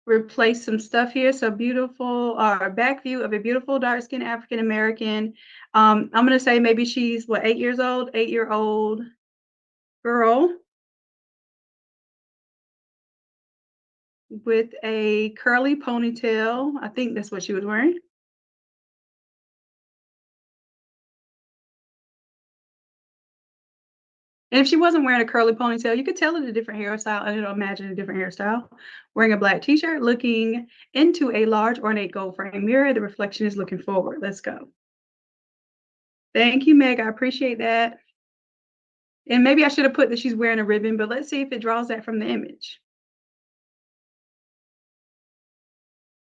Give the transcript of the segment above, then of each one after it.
replace some stuff here. So beautiful, back view of a beautiful dark-skinned African American. I'm gonna say maybe she's what, 8 years old, 8-year-old girl with a curly ponytail. I think that's what she was wearing. And if she wasn't wearing a curly ponytail, you could tell it a different hairstyle, and it'll imagine a different hairstyle. Wearing a black t-shirt, looking into a large ornate gold frame mirror. The reflection is looking forward. Let's go. Thank you, Meg. I appreciate that. And maybe I should have put that she's wearing a ribbon, but let's see if it draws that from the image.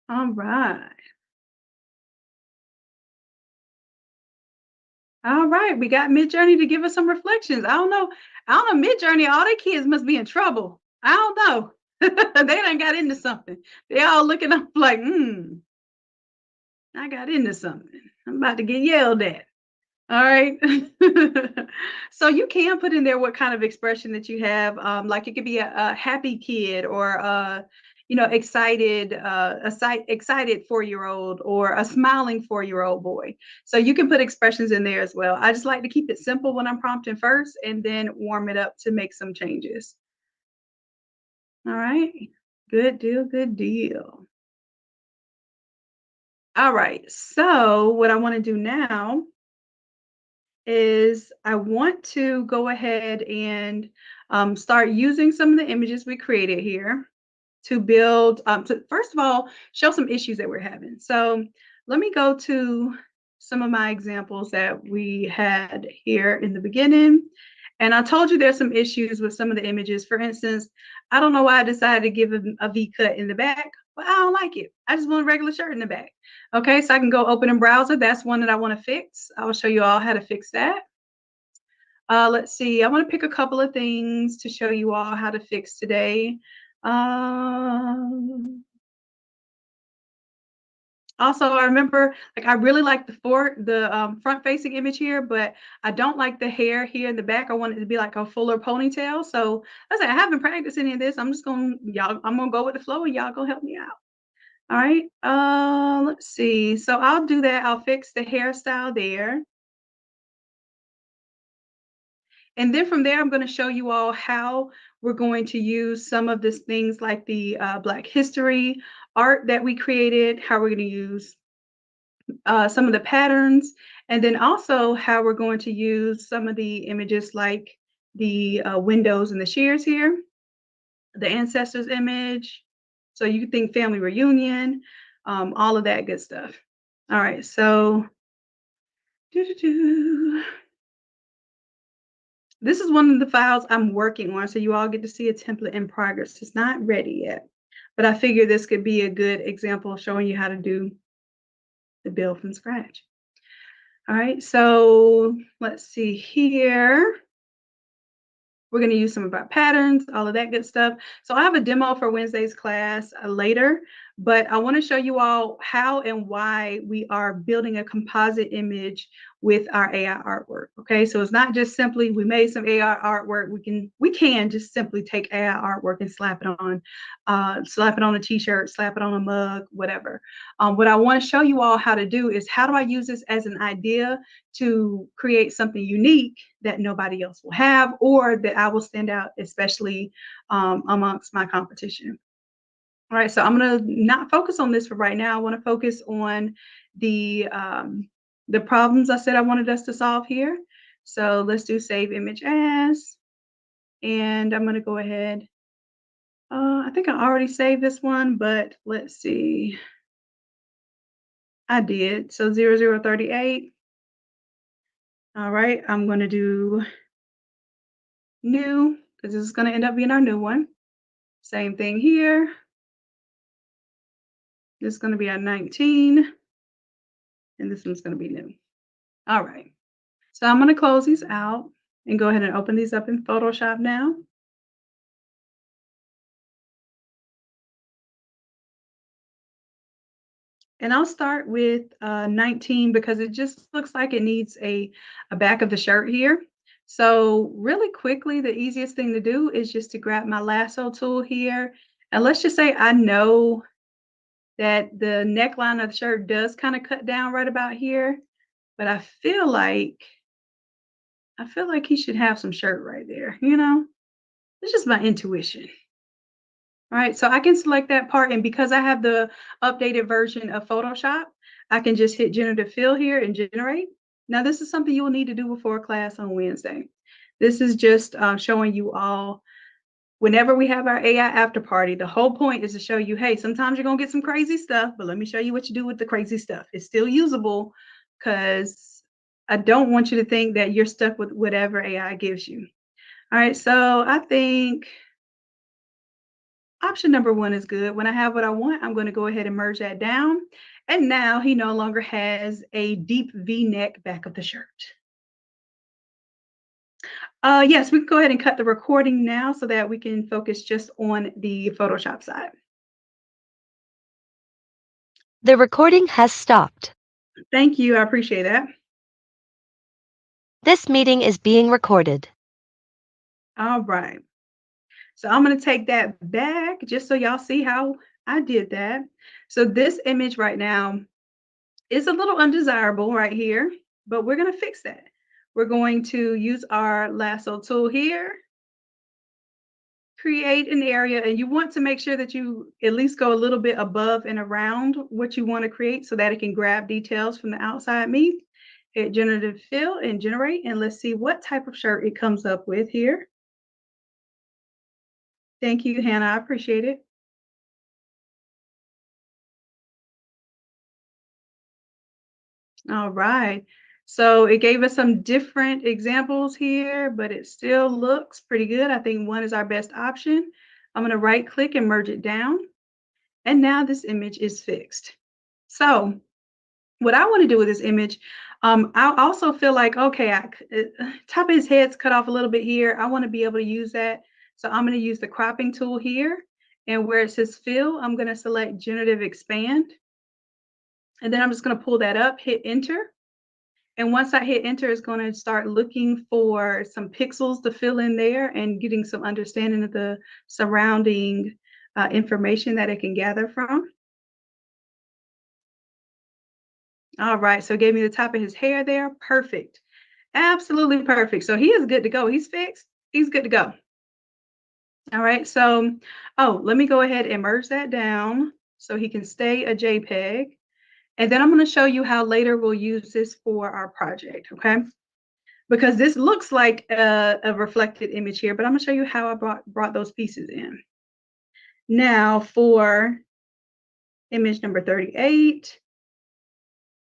All right. All right, we got Midjourney to give us some reflections. I don't know. Midjourney, all their kids must be in trouble. I don't know. They done got into something. They all looking up like, I got into something. I'm about to get yelled at. All right. So you can put in there what kind of expression that you have. Like it could be a happy kid or excited, excited 4-year-old or a smiling 4-year-old boy. So you can put expressions in there as well. I just like to keep it simple when I'm prompting first and then warm it up to make some changes. All right. Good deal. Good deal. All right. So what I want to do now is I want to go ahead and start using some of the images we created here to build, to first of all, show some issues that we're having. So let me go to some of my examples that we had here in the beginning. And I told you there's some issues with some of the images. For instance, I don't know why I decided to give a V cut in the back, but I don't like it. I just want a regular shirt in the back. Okay, so I can go open in browser. That's one that I want to fix. I will show you all how to fix that. Let's see, I want to pick a couple of things to show you all how to fix today. Also, I remember, like, I really like the front-facing image here, but I don't like the hair here in the back. I want it to be like a fuller ponytail. So I said, I haven't practiced any of this. I'm gonna go with the flow, and y'all gonna help me out. All right. Let's see. So I'll do that. I'll fix the hairstyle there. And then from there, I'm going to show you all how we're going to use some of these things like the Black History art that we created, how we're going to use some of the patterns, and then also how we're going to use some of the images like the windows and the shears here, the ancestors image. So you think family reunion, all of that good stuff. All right, so this is one of the files I'm working on, so you all get to see a template in progress. It's not ready yet, but I figure this could be a good example of showing you how to do the build from scratch. All right, so let's see here. We're going to use some of our patterns, all of that good stuff. So I have a demo for Wednesday's class later, but I want to show you all how and why we are building a composite image with our AI artwork. Okay, so it's not just simply we made some AI artwork. We can just simply take AI artwork and slap it on a t-shirt, slap it on a mug, whatever. What I want to show you all how to do is how do I use this as an idea to create something unique that nobody else will have, or that I will stand out, especially amongst my competition. All right, so I'm going to not focus on this for right now. I want to focus on the problems I said I wanted us to solve here. So let's do save image as, and I'm going to go ahead. I think I already saved this one, but let's see. I did. So 0038. All right, I'm going to do new, because this is going to end up being our new one. Same thing here. This is going to be our 19, and this one's going to be new. All right. So I'm going to close these out and go ahead and open these up in Photoshop now. And I'll start with 19 because it just looks like it needs a back of the shirt here. So really quickly, the easiest thing to do is just to grab my lasso tool here. And let's just say I know that the neckline of the shirt does kind of cut down right about here, but I feel like he should have some shirt right there, you know? It's just my intuition. All right, so I can select that part, and because I have the updated version of Photoshop, I can just hit generative fill here and generate. Now, this is something you will need to do before class on Wednesday. This is just showing you all, whenever we have our AI after party, the whole point is to show you, hey, sometimes you're gonna get some crazy stuff, but let me show you what you do with the crazy stuff. It's still usable, because I don't want you to think that you're stuck with whatever AI gives you. All right, so I think option number one is good. When I have what I want, I'm going to go ahead and merge that down. And now he no longer has a deep V-neck back of the shirt. Yes, we can go ahead and cut the recording now so that we can focus just on the Photoshop side. The recording has stopped. Thank you. I appreciate that. This meeting is being recorded. All right. So I'm going to take that back just so y'all see how I did that. So this image right now is a little undesirable right here, but we're going to fix that. We're going to use our lasso tool here, create an area, and you want to make sure that you at least go a little bit above and around what you want to create so that it can grab details from the outside meat. Hit generative fill and generate, and let's see what type of shirt it comes up with here. Thank you, Hannah. I appreciate it. All right. So it gave us some different examples here, but it still looks pretty good. I think one is our best option. I'm going to right click and merge it down. And now this image is fixed. So what I want to do with this image, I also feel like, okay, top of his head's cut off a little bit here. I want to be able to use that. So I'm going to use the cropping tool here. And where it says fill, I'm going to select generative expand. And then I'm just going to pull that up, hit enter. And once I hit enter, it's going to start looking for some pixels to fill in there and getting some understanding of the surrounding information that it can gather from. All right, so it gave me the top of his hair there. Perfect. Absolutely perfect. So he is good to go. He's fixed. He's good to go. All right, so, let me go ahead and merge that down so he can stay a JPEG. And then I'm going to show you how later we'll use this for our project, okay? Because this looks like a reflected image here, but I'm going to show you how I brought those pieces in. Now for image number 38,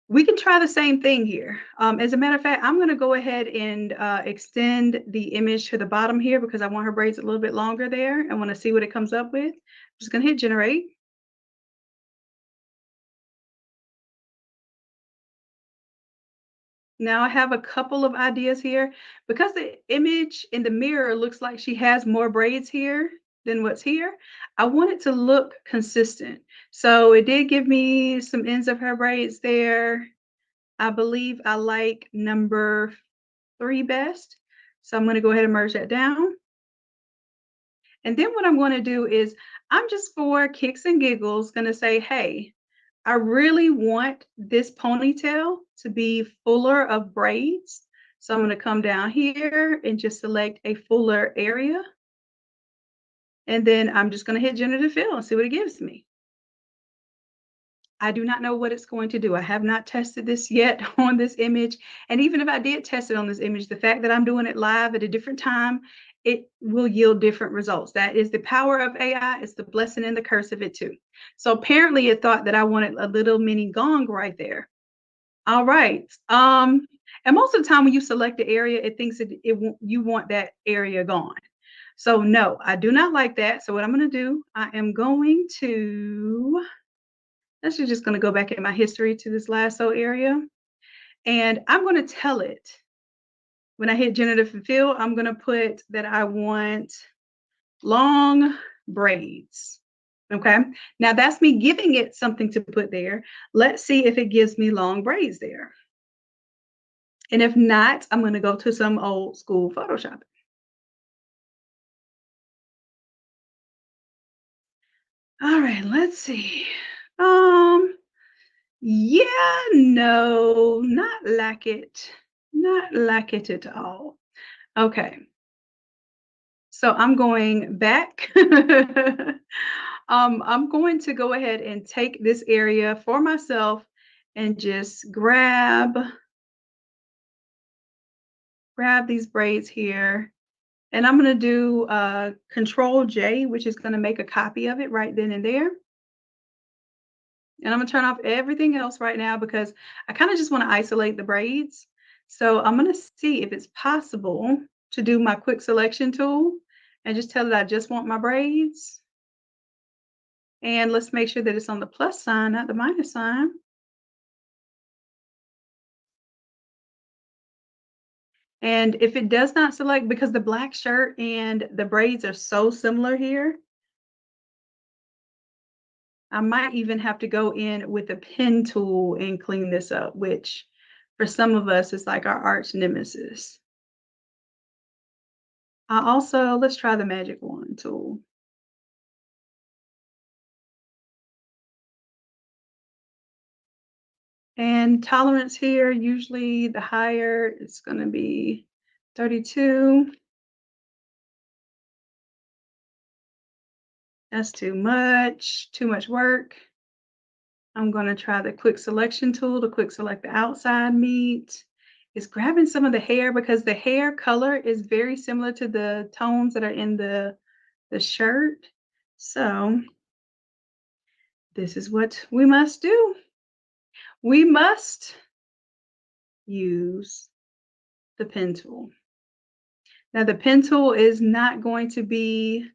we can try the same thing here. As a matter of fact, I'm going to go ahead and extend the image to the bottom here because I want her braids a little bit longer there. I want to see what it comes up with. I'm just going to hit generate. Now I have a couple of ideas here. Because the image in the mirror looks like she has more braids here than what's here, I want it to look consistent. So it did give me some ends of her braids there. I believe I like number 3 best. So I'm going to go ahead and merge that down. And then what I'm going to do is I'm just, for kicks and giggles, going to say, hey, I really want this ponytail to be fuller of braids. So I'm going to come down here and just select a fuller area. And then I'm just going to hit generative fill and see what it gives me. I do not know what it's going to do. I have not tested this yet on this image. And even if I did test it on this image, the fact that I'm doing it live at a different time, it will yield different results. That is the power of AI. It's the blessing and the curse of it too. So apparently it thought that I wanted a little mini gong right there. All right. And most of the time when you select the area, it thinks you want that area gone. So no, I do not like that. So what I'm going to do, I am going to, actually just going to go back in my history to this lasso area. And I'm going to tell it, when I hit generative fill, I'm going to put that I want long braids. Okay. Now that's me giving it something to put there. Let's see if it gives me long braids there. And if not, I'm going to go to some old school Photoshop. All right, let's see. Yeah, no, not like it. Not like it at all. Okay. So I'm going back. I'm going to go ahead and take this area for myself and just grab these braids here. And I'm going to do Control J, which is going to make a copy of it right then and there. And I'm going to turn off everything else right now because I kind of just want to isolate the braids. So I'm going to see if it's possible to do my quick selection tool and just tell it I just want my braids. And let's make sure that it's on the plus sign, not the minus sign. And if it does not select, because the black shirt and the braids are so similar here, I might even have to go in with a pen tool and clean this up, which for some of us is like our arch nemesis. Let's try the magic wand tool. And tolerance here, usually the higher it's going to be 32. That's too much work. I'm going to try the quick selection tool to quick select the outside meat. It's grabbing some of the hair because the hair color is very similar to the tones that are in the shirt. So this is what we must do. We must use the pen tool. Now the pen tool is not going to be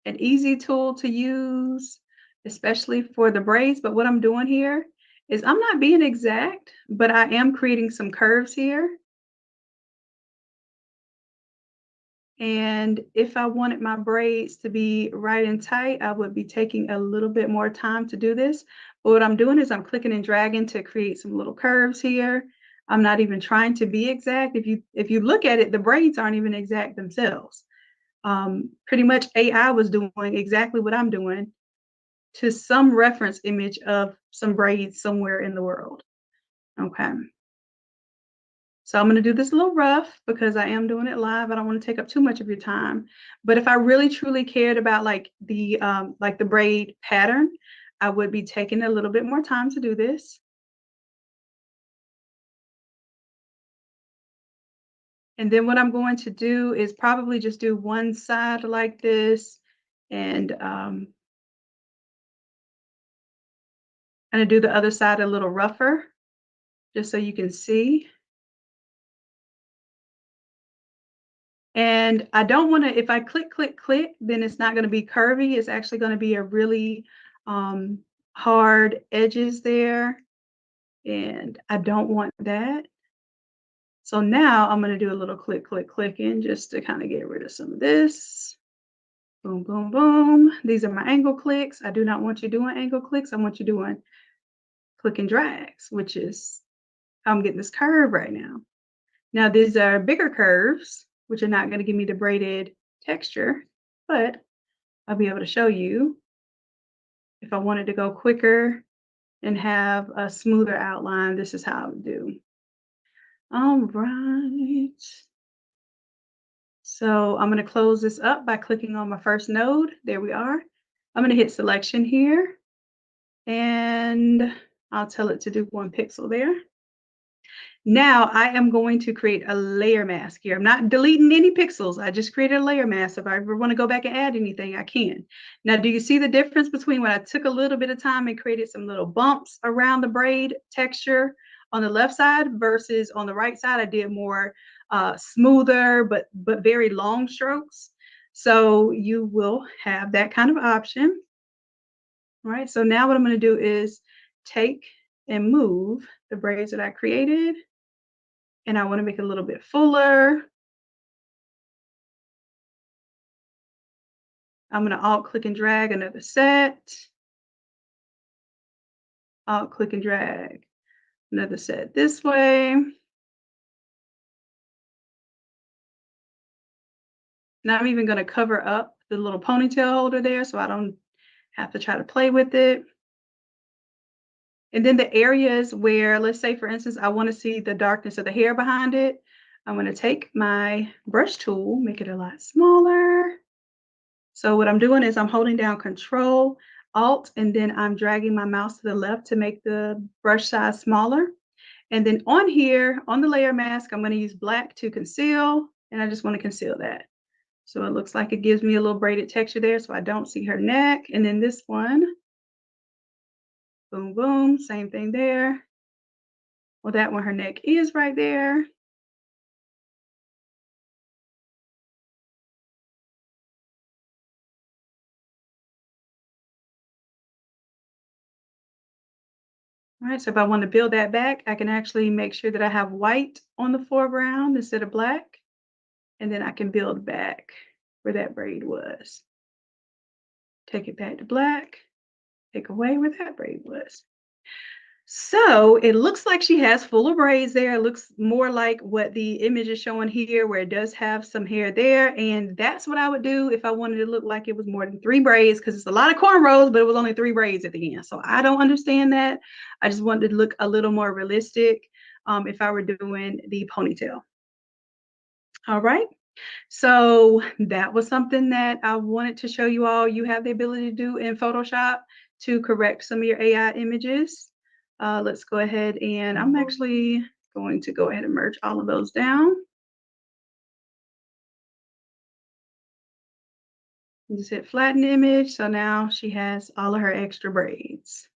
an easy tool to use, especially for the braids, but what I'm doing here is I'm not being exact, but I am creating some curves here. And if I wanted my braids to be right and tight, I would be taking a little bit more time to do this. But what I'm doing is I'm clicking and dragging to create some little curves here. I'm not even trying to be exact. If you look at it, the braids aren't even exact themselves. Pretty much AI was doing exactly what I'm doing to some reference image of some braids somewhere in the world. Okay. So I'm going to do this a little rough because I am doing it live. I don't want to take up too much of your time. But if I really truly cared about like the braid pattern, I would be taking a little bit more time to do this. And then what I'm going to do is probably just do one side like this, and I'm going to do the other side a little rougher, just so you can see. And I don't want to, if I click, click, click, then it's not going to be curvy. It's actually going to be a really hard edges there. And I don't want that. So now I'm going to do a little click, click, clicking just to kind of get rid of some of this. Boom, boom, boom. These are my angle clicks. I do not want you doing angle clicks. I want you doing click and drags, which is how I'm getting this curve right now. Now, these are bigger curves, which are not going to give me the braided texture, but I'll be able to show you if I wanted to go quicker and have a smoother outline. This is how I would do. All right. So I'm going to close this up by clicking on my first node. There we are. I'm going to hit selection here, and I'll tell it to do 1 pixel there. Now I am going to create a layer mask here. I'm not deleting any pixels. I just created a layer mask. If I ever want to go back and add anything, I can. Now, do you see the difference between when I took a little bit of time and created some little bumps around the braid texture on the left side versus on the right side? I did more smoother, but very long strokes. So you will have that kind of option. All right, so now what I'm going to do is take and move the braids that I created. And I want to make it a little bit fuller. I'm going to alt click and drag another set. Alt click and drag another set this way. Now I'm even going to cover up the little ponytail holder there so I don't have to try to play with it. And then the areas where, let's say, for instance, I want to see the darkness of the hair behind it. I'm going to take my brush tool, make it a lot smaller. So what I'm doing is I'm holding down Control, Alt, and then I'm dragging my mouse to the left to make the brush size smaller. And then on here, on the layer mask, I'm going to use black to conceal, and I just want to conceal that. So it looks like it gives me a little braided texture there so I don't see her neck. And then this one, boom, boom, same thing there. Well, that one, her neck is right there. All right, so if I want to build that back, I can actually make sure that I have white on the foreground instead of black. And then I can build back where that braid was. Take it back to black, take away where that braid was. So it looks like she has fuller braids there. It looks more like what the image is showing here, where it does have some hair there. And that's what I would do if I wanted to look like it was more than 3 braids, because it's a lot of cornrows, but it was only 3 braids at the end. So I don't understand that. I just wanted to look a little more realistic if I were doing the ponytail. All right. So that was something that I wanted to show you all. You have the ability to do in Photoshop to correct some of your AI images. Let's go ahead, and I'm actually going to go ahead and merge all of those down. Just hit flatten image. So now she has all of her extra braids.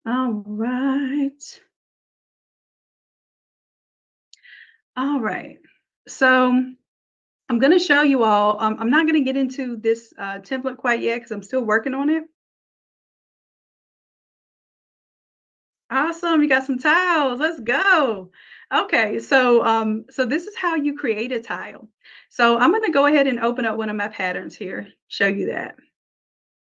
All right. All right. So I'm going to show you all. I'm not going to get into this template quite yet because I'm still working on it. Awesome, you got some tiles. Let's go. Okay, so this is how you create a tile. So I'm going to go ahead and open up one of my patterns here, show you that.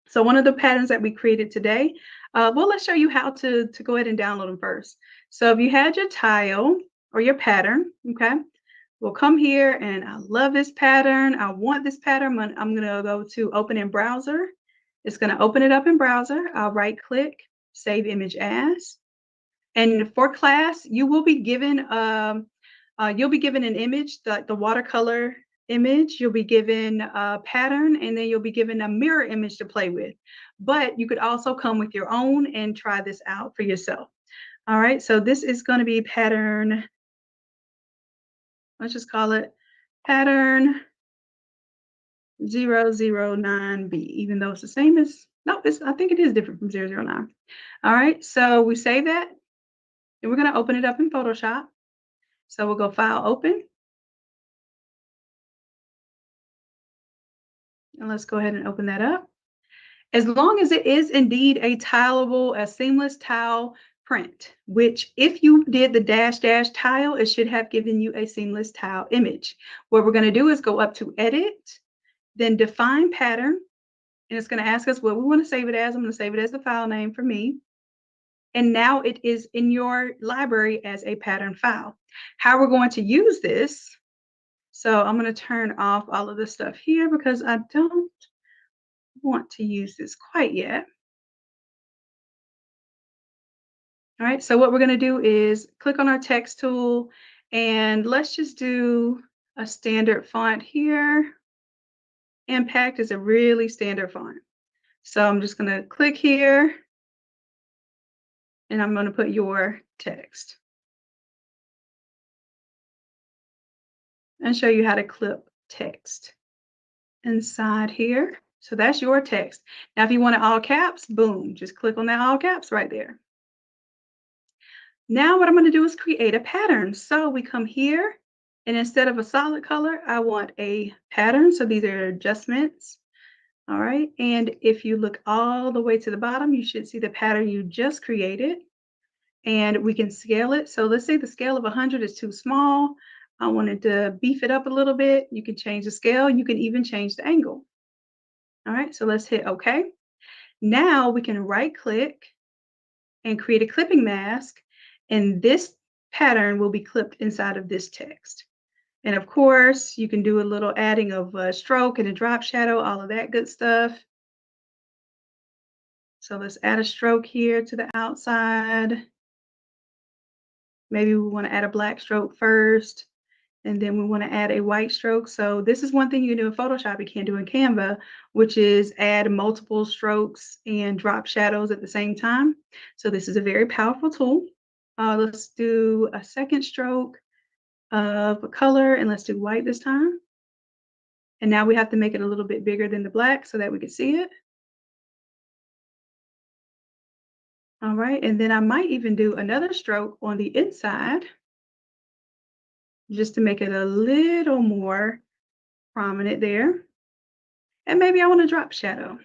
So one of the patterns that we created today, well, let's show you how to go ahead and download them first. So if you had your tile or your pattern, okay, we'll come here, and I love this pattern. I want this pattern. I'm going to go to open in browser. It's going to open it up in browser. I'll right click, save image as. And for class, you will be given you'll be given an image, the watercolor image. You'll be given a pattern, and then you'll be given a mirror image to play with. But you could also come with your own and try this out for yourself. All right, so this is going to be pattern. Let's just call it pattern 009B, even though it's the same as, no, I think it is different from 009. All right, so we save that, and we're going to open it up in Photoshop. So we'll go File, Open. And let's go ahead and open that up. As long as it is indeed a tileable, a seamless tile print, which if you did the dash dash tile, it should have given you a seamless tile image. What we're going to do is go up to Edit, then Define Pattern, and it's going to ask us what we want to save it as. I'm going to save it as the file name for me. And now it is in your library as a pattern file. How we're going to use this, so I'm going to turn off all of this stuff here because I don't want to use this quite yet. All right, so what we're going to do is click on our text tool, and let's just do a standard font here. Impact is a really standard font. So I'm just going to click here, and I'm going to put your text and show you how to clip text inside here. So that's your text. Now, if you want it all caps, boom, just click on that all caps right there. Now what I'm going to do is create a pattern. So we come here, and instead of a solid color, I want a pattern. So these are adjustments. All right. And if you look all the way to the bottom, you should see the pattern you just created. And we can scale it. So let's say the scale of 100 is too small. I wanted to beef it up a little bit. You can change the scale. You can even change the angle. All right. So let's hit OK. Now we can right click and create a clipping mask. And this pattern will be clipped inside of this text. And of course, you can do a little adding of a stroke and a drop shadow, all of that good stuff. So let's add a stroke here to the outside. Maybe we want to add a black stroke first, and then we want to add a white stroke. So this is one thing you can do in Photoshop you can't do in Canva, which is add multiple strokes and drop shadows at the same time. So this is a very powerful tool. Let's do a second stroke of a color, and let's do white this time. And now we have to make it a little bit bigger than the black so that we can see it. All right, and then I might even do another stroke on the inside just to make it a little more prominent there. And maybe I want to drop shadow.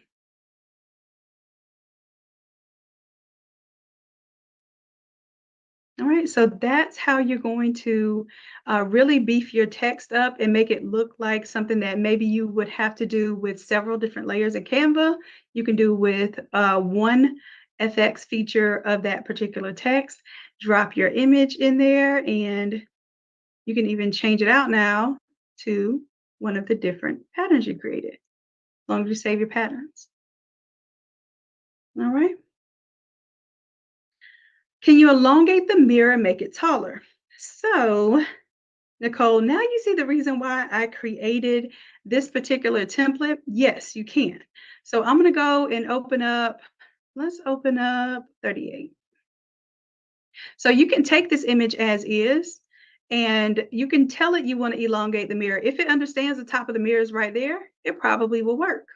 All right, so that's how you're going to really beef your text up and make it look like something that maybe you would have to do with several different layers in Canva. You can do with one FX feature of that particular text. Drop your image in there, and you can even change it out now to one of the different patterns you created, as long as you save your patterns. All right. Can you elongate the mirror and make it taller? So, Nicole, now you see the reason why I created this particular template? Yes, you can. So I'm going to go and open up, let's open up 38. So you can take this image as is, and you can tell it you want to elongate the mirror. If it understands the top of the mirror is right there, it probably will work.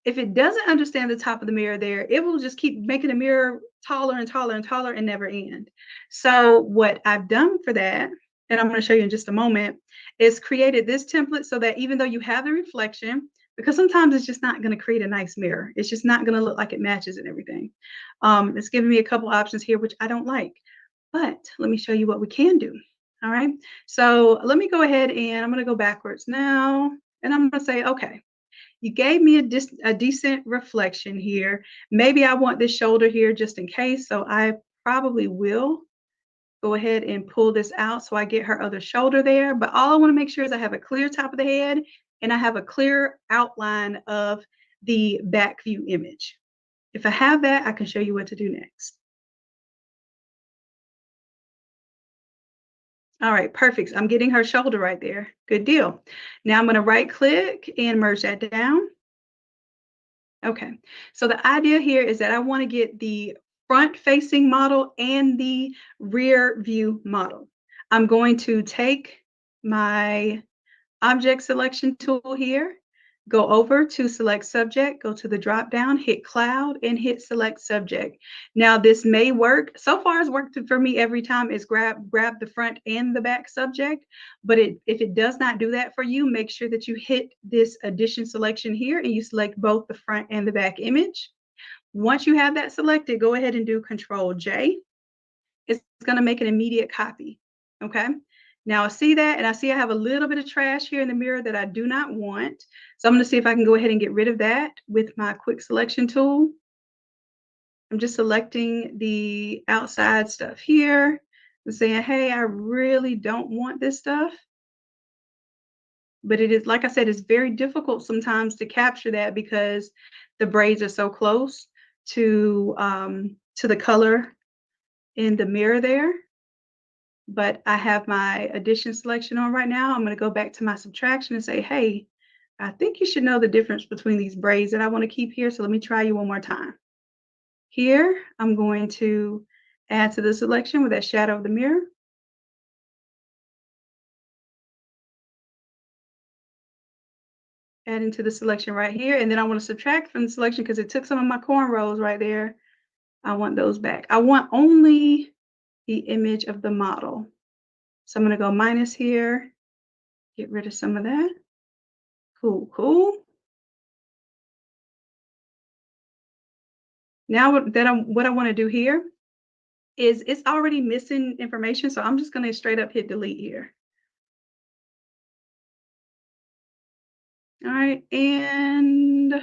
If it doesn't understand the top of the mirror there, it will just keep making the mirror taller and taller and taller and never end. So what I've done for that, and I'm going to show you in just a moment, is created this template so that even though you have the reflection, because sometimes it's just not going to create a nice mirror. It's just not going to look like it matches and everything. It's giving me a couple options here, which I don't like. But let me show you what we can do. All right. So let me go ahead and I'm going to go backwards now. And I'm going to say, okay, you gave me a decent reflection here. Maybe I want this shoulder here just in case. So I probably will go ahead and pull this out so I get her other shoulder there. But all I want to make sure is I have a clear top of the head and I have a clear outline of the back view image. If I have that, I can show you what to do next. All right, perfect. I'm getting her shoulder right there. Good deal. Now I'm going to right click and merge that down. Okay, so the idea here is that I want to get the front facing model and the rear view model. I'm going to take my object selection tool here, go over to select subject, go to the drop down, hit cloud and hit select subject. Now this may work. So far it's worked for me every time is grab the front and the back subject. But if it does not do that for you, make sure that you hit this addition selection here and you select both the front and the back image. Once you have that selected, go ahead and do Control J. It's going to make an immediate copy. Okay. Now I see that, and I see I have a little bit of trash here in the mirror that I do not want. So I'm going to see if I can go ahead and get rid of that with my quick selection tool. I'm just selecting the outside stuff here and saying, hey, I really don't want this stuff. But it is, like I said, it's very difficult sometimes to capture that because the braids are so close to the color in the mirror there. But I have my addition selection on right now. I'm going to go back to my subtraction and say, hey, I think you should know the difference between these braids that I want to keep here. So let me try you one more time. Here, I'm going to add to the selection with that shadow of the mirror. Add into the selection right here. And then I want to subtract from the selection because it took some of my cornrows right there. I want those back. I want only the image of the model. So I'm going to go minus here, get rid of some of that. Cool, cool. Now what I want to do here is it's already missing information. So I'm just going to straight up hit delete here. All right. And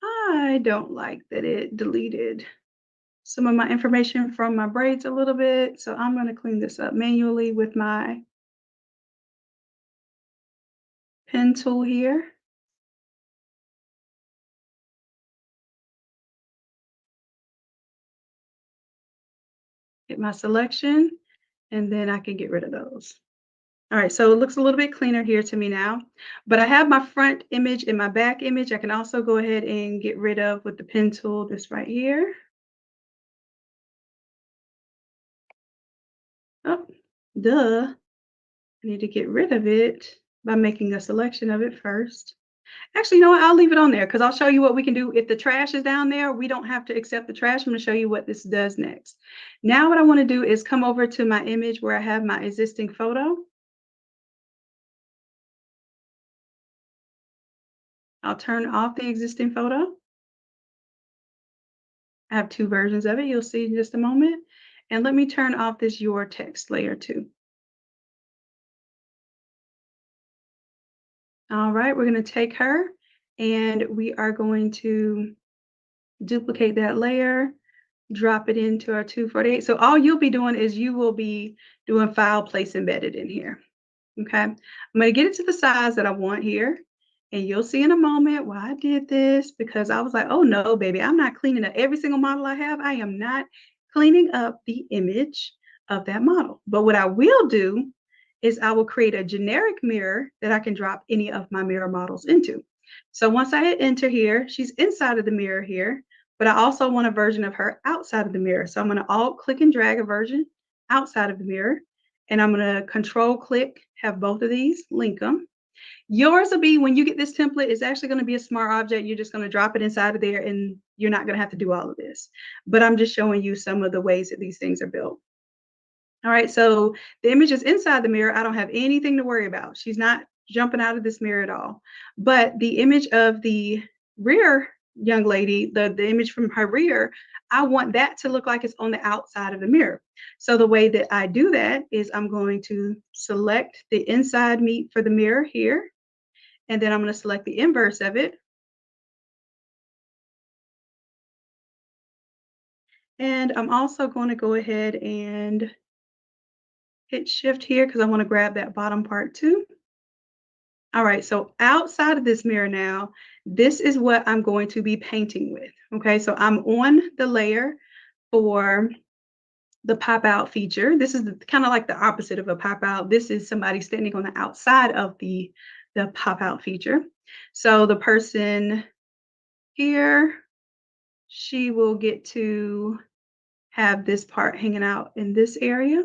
I don't like that it deleted some of my information from my braids a little bit. So I'm going to clean this up manually with my pen tool here. hit my selection, and then I can get rid of those. All right, so it looks a little bit cleaner here to me now, but I have my front image and my back image. I can also go ahead and get rid of with the pen tool this right here. Oh, duh. I need to get rid of it by making a selection of it first. Actually, you know what? I'll leave it on there because I'll show you what we can do. If the trash is down there, we don't have to accept the trash. I'm going to show you what this does next. Now what I want to do is come over to my image where I have my existing photo. I'll turn off the existing photo. I have two versions of it. You'll see in just a moment. And let me turn off this your text layer too. All right, we're going to take her and we are going to duplicate that layer, drop it into our 248. So all you'll be doing is you will be doing file place embedded in here. Okay, I'm going to get it to the size that I want here. And you'll see in a moment why I did this, because I was like, oh no, baby, I'm not cleaning up every single model I have. I am not cleaning up the image of that model. But what I will do is I will create a generic mirror that I can drop any of my mirror models into. So once I hit enter here, she's inside of the mirror here, but I also want a version of her outside of the mirror. So I'm going to alt click and drag a version outside of the mirror. And I'm going to control click, have both of these, link them. Yours will be, when you get this template, it's actually going to be a smart object. You're just going to drop it inside of there and you're not going to have to do all of this. But I'm just showing you some of the ways that these things are built. All right, so the image is inside the mirror. I don't have anything to worry about. She's not jumping out of this mirror at all. But the image of the rear young lady, the image from her rear, I want that to look like it's on the outside of the mirror. So the way that I do that is I'm going to select the inside meat for the mirror here. And then I'm going to select the inverse of it. And I'm also going to go ahead and hit shift here because I want to grab that bottom part too. All right, so outside of this mirror now, this is what I'm going to be painting with. Okay, so I'm on the layer for the pop out feature. This is kind of like the opposite of a pop out. This is somebody standing on the outside of the pop out feature. So the person here, she will get to have this part hanging out in this area.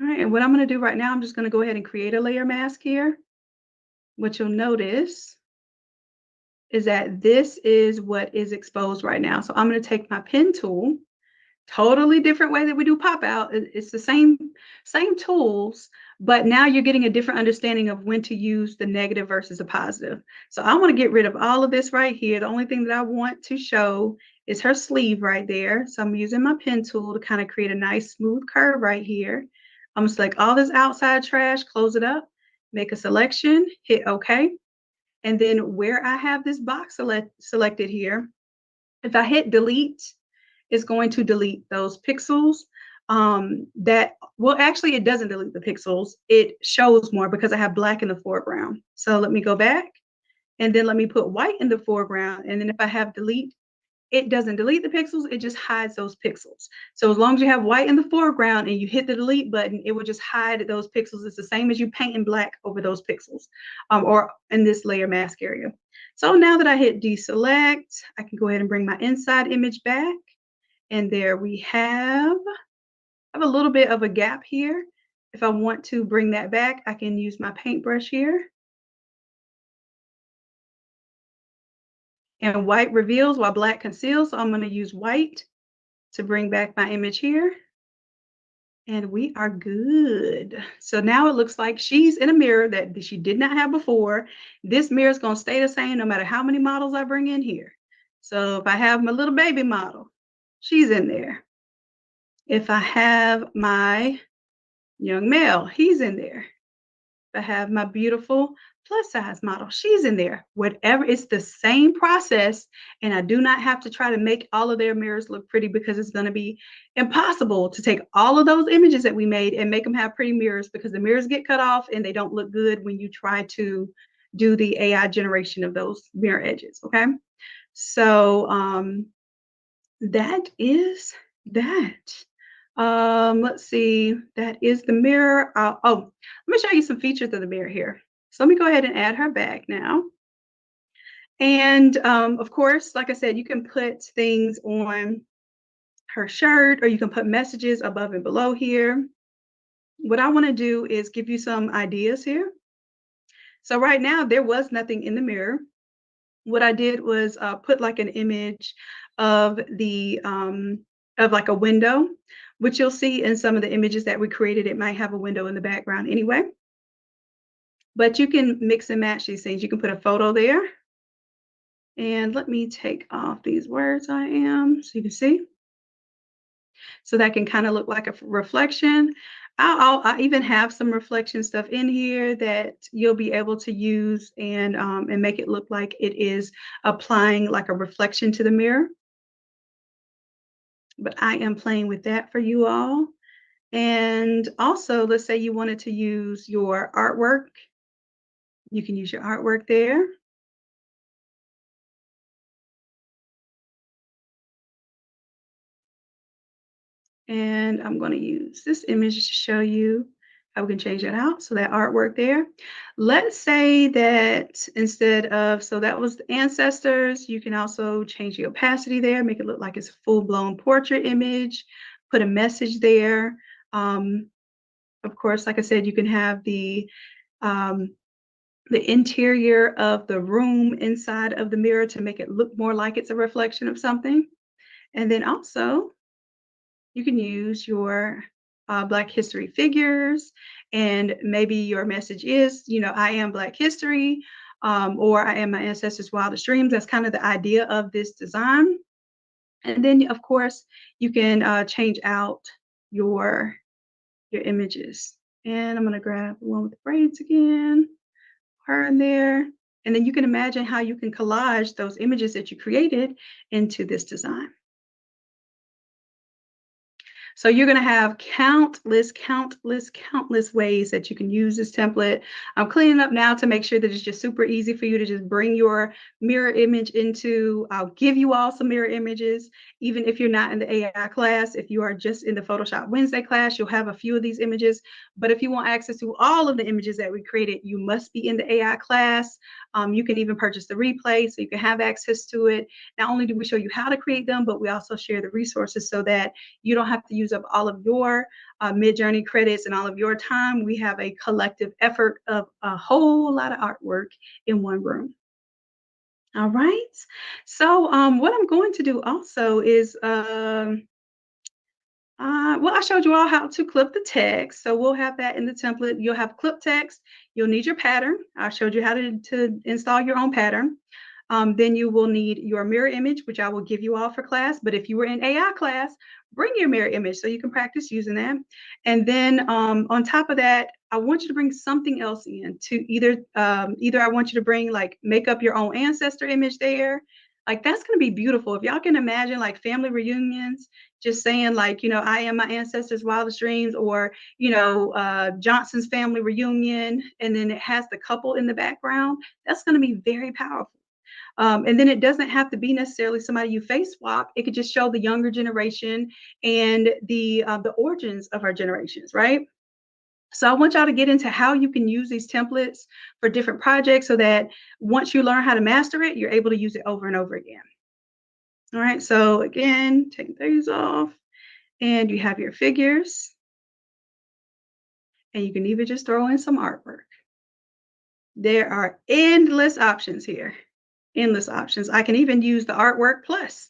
All right, and what I'm going to do right now, I'm just going to go ahead and create a layer mask here. What you'll notice is that this is what is exposed right now. So I'm going to take my pen tool, totally different way that we do pop out. It's the same tools, but now you're getting a different understanding of when to use the negative versus the positive. So I want to get rid of all of this right here. The only thing that I want to show is her sleeve right there. So I'm using my pen tool to kind of create a nice smooth curve right here. I'm going to select all this outside trash, close it up, make a selection, hit OK. And then where I have this box selected here, if I hit delete, it's going to delete those pixels. Actually, it doesn't delete the pixels. It shows more because I have black in the foreground. So let me go back and then let me put white in the foreground. And then if I have delete, it doesn't delete the pixels, it just hides those pixels. So as long as you have white in the foreground and you hit the delete button, it will just hide those pixels. It's the same as you painting black over those pixels, or in this layer mask area. So now that I hit deselect, I can go ahead and bring my inside image back. And there we have a little bit of a gap here. If I want to bring that back, I can use my paintbrush here. And white reveals while black conceals. So I'm going to use white to bring back my image here. And we are good. So now it looks like she's in a mirror that she did not have before. This mirror is going to stay the same no matter how many models I bring in here. So if I have my little baby model, she's in there. If I have my young male, he's in there. If I have my beautiful plus size model, she's in there. Whatever, it's the same process, and I do not have to try to make all of their mirrors look pretty because it's going to be impossible to take all of those images that we made and make them have pretty mirrors, because the mirrors get cut off and they don't look good when you try to do the AI generation of those mirror edges. Okay, So that is that. Let's see. That is the mirror. Oh, let me show you some features of the mirror here. So let me go ahead and add her back now. And of course, like I said, you can put things on her shirt or you can put messages above and below here. What I want to do is give you some ideas here. So right now there was nothing in the mirror. What I did was put like an image of the of like a window, which you'll see in some of the images that we created. It might have a window in the background anyway. But you can mix and match these things. You can put a photo there. And let me take off these words I am so you can see. So that can kind of look like a reflection. I even have some reflection stuff in here that you'll be able to use and make it look like it is applying like a reflection to the mirror. But I am playing with that for you all. And also, let's say you wanted to use your artwork. You can use your artwork there. And I'm going to use this image to show you how we can change that out. So that artwork there. Let's say that instead of, so that was the ancestors, you can also change the opacity there, make it look like it's a full-blown portrait image, put a message there. Of course, like I said, you can have um, the interior of the room inside of the mirror to make it look more like it's a reflection of something. And then also, you can use your Black History figures, and maybe your message is, I am Black History, or I am my ancestors' wildest dreams. That's kind of the idea of this design. And then, of course, you can change out your images. And I'm going to grab the one with the braids again, her in there. And then you can imagine how you can collage those images that you created into this design. So you're going to have countless ways that you can use this template. I'm cleaning up now to make sure that it's just super easy for you to just bring your mirror image into. I'll give you all some mirror images, even if you're not in the AI class. If you are just in the Photoshop Wednesday class, you'll have a few of these images. But if you want access to all of the images that we created, you must be in the AI class. You can even purchase the replay so you can have access to it. Not only do we show you how to create them, but we also share the resources so that you don't have to use up all of your Midjourney credits and all of your time. We have a collective effort of a whole lot of artwork in one room. All right. So what I'm going to do also is, well, I showed you all how to clip the text. So we'll have that in the template. You'll have clip text. You'll need your pattern. I showed you how to install your own pattern. Then you will need your mirror image, which I will give you all for class. But if you were in AI class, bring your mirror image so you can practice using that. And then on top of that, I want you to bring something else in to either I want you to bring like make up your own ancestor image there. Like that's going to be beautiful. If y'all can imagine like family reunions, just saying like, I am my ancestors' wildest dreams, or, Johnson's family reunion, and then it has the couple in the background. That's going to be very powerful. And then it doesn't have to be necessarily somebody you face swap. It could just show the younger generation and the origins of our generations, right? So I want y'all to get into how you can use these templates for different projects so that once you learn how to master it, you're able to use it over and over again. All right, so again, take these off, and you have your figures, and you can even just throw in some artwork. There are endless options here, endless options. I can even use the artwork plus,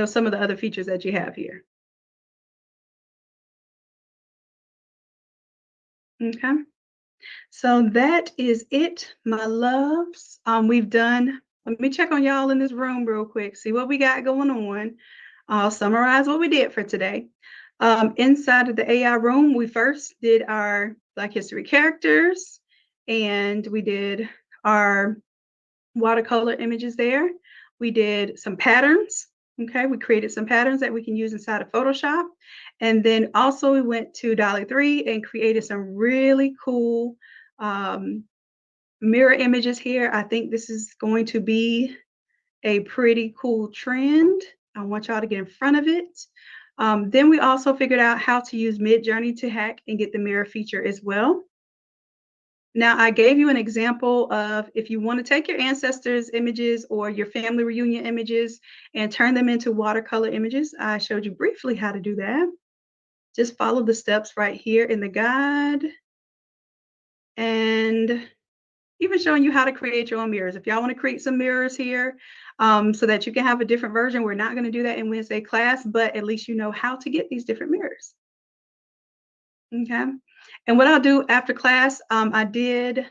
some of the other features that you have here. Okay, so that is it, my loves. We've done, let me check on y'all in this room real quick, see what we got going on. I'll summarize what we did for today. Inside of the AI room, we first did our Black History characters, and we did our watercolor images there. We did some patterns. Okay, we created some patterns that we can use inside of Photoshop. And then also we went to Dall-E 3 and created some really cool mirror images here. I think this is going to be a pretty cool trend. I want y'all to get in front of it. Then we also figured out how to use Midjourney to hack and get the mirror feature as well. Now, I gave you an example of if you want to take your ancestors' images or your family reunion images and turn them into watercolor images. I showed you briefly how to do that. Just follow the steps right here in the guide. And even showing you how to create your own mirrors. If y'all want to create some mirrors here so that you can have a different version, we're not going to do that in Wednesday class, but at least you know how to get these different mirrors. Okay. And what I'll do after class, I did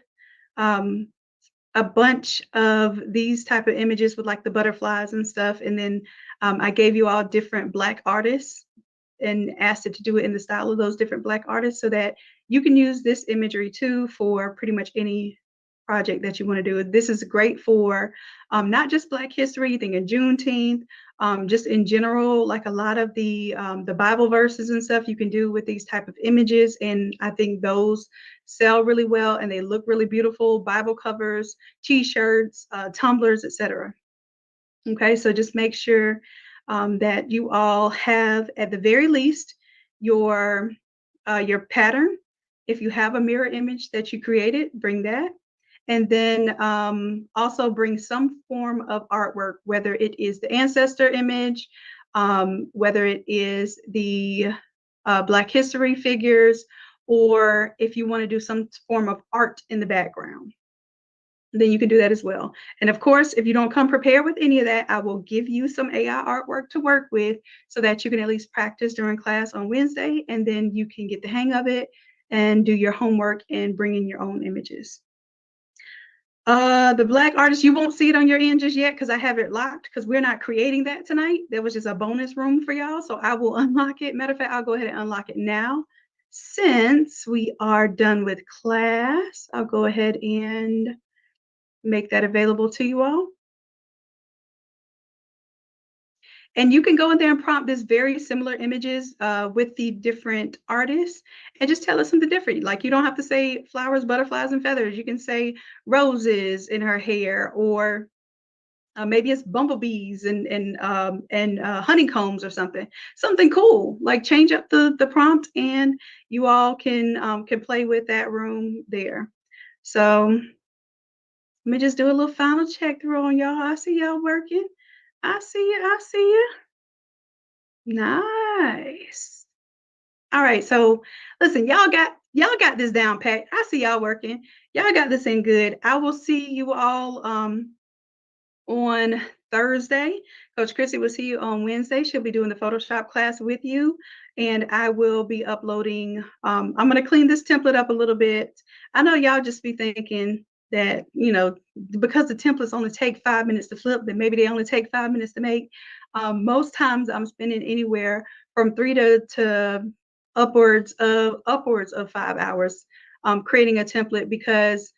a bunch of these type of images with like the butterflies and stuff. And then I gave you all different Black artists and asked it to do it in the style of those different Black artists so that you can use this imagery too for pretty much any project that you want to do. This is great for not just Black history, you think of Juneteenth, just in general, like a lot of the Bible verses and stuff you can do with these type of images. And I think those sell really well and they look really beautiful. Bible covers, t-shirts, tumblers, etc. Okay, so just make sure that you all have at the very least your pattern. If you have a mirror image that you created, bring that. And then also bring some form of artwork, whether it is the ancestor image, whether it is the Black history figures, or if you want to do some form of art in the background, then you can do that as well. And of course, if you don't come prepared with any of that, I will give you some AI artwork to work with so that you can at least practice during class on Wednesday, and then you can get the hang of it and do your homework and bring in your own images. The Black artist, you won't see it on your end just yet because I have it locked because we're not creating that tonight. That was just a bonus room for y'all. So I will unlock it. Matter of fact, I'll go ahead and unlock it now. Since we are done with class, I'll go ahead and make that available to you all. And you can go in there and prompt this very similar images with the different artists and just tell us something different. Like you don't have to say flowers, butterflies, and feathers. You can say roses in her hair, or maybe it's bumblebees and honeycombs or something. Something cool. Like change up the prompt, and you all can play with that room there. So let me just do a little final check through on y'all. I see y'all working. I see you. I see you. Nice. All right. So listen, y'all got this down pat. I see y'all working. Y'all got this in good. I will see you all on Thursday. Coach Chrissy will see you on Wednesday. She'll be doing the Photoshop class with you. And I will be uploading. I'm going to clean this template up a little bit. I know y'all just be thinking that, because the templates only take 5 minutes to flip, then maybe they only take 5 minutes to make. Most times I'm spending anywhere from 3 to upwards of 5 hours creating a template, because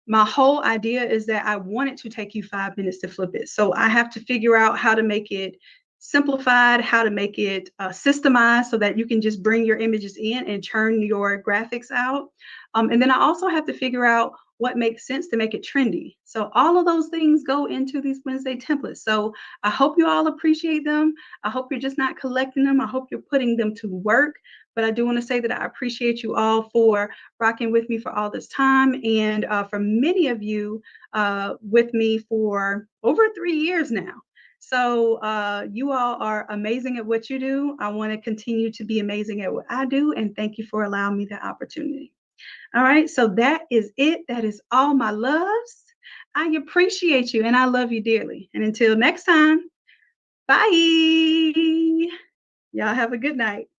my whole idea is that I want it to take you 5 minutes to flip it. So I have to figure out how to make it simplified, how to make it systemized so that you can just bring your images in and churn your graphics out. And then I also have to figure out what makes sense to make it trendy. So all of those things go into these Wednesday templates. So I hope you all appreciate them. I hope you're just not collecting them. I hope you're putting them to work. But I do want to say that I appreciate you all for rocking with me for all this time. And for many of you with me for over 3 years now. So you all are amazing at what you do. I want to continue to be amazing at what I do. And thank you for allowing me the opportunity. All right, so that is it. That is all, my loves. I appreciate you and I love you dearly. And until next time, bye. Y'all have a good night.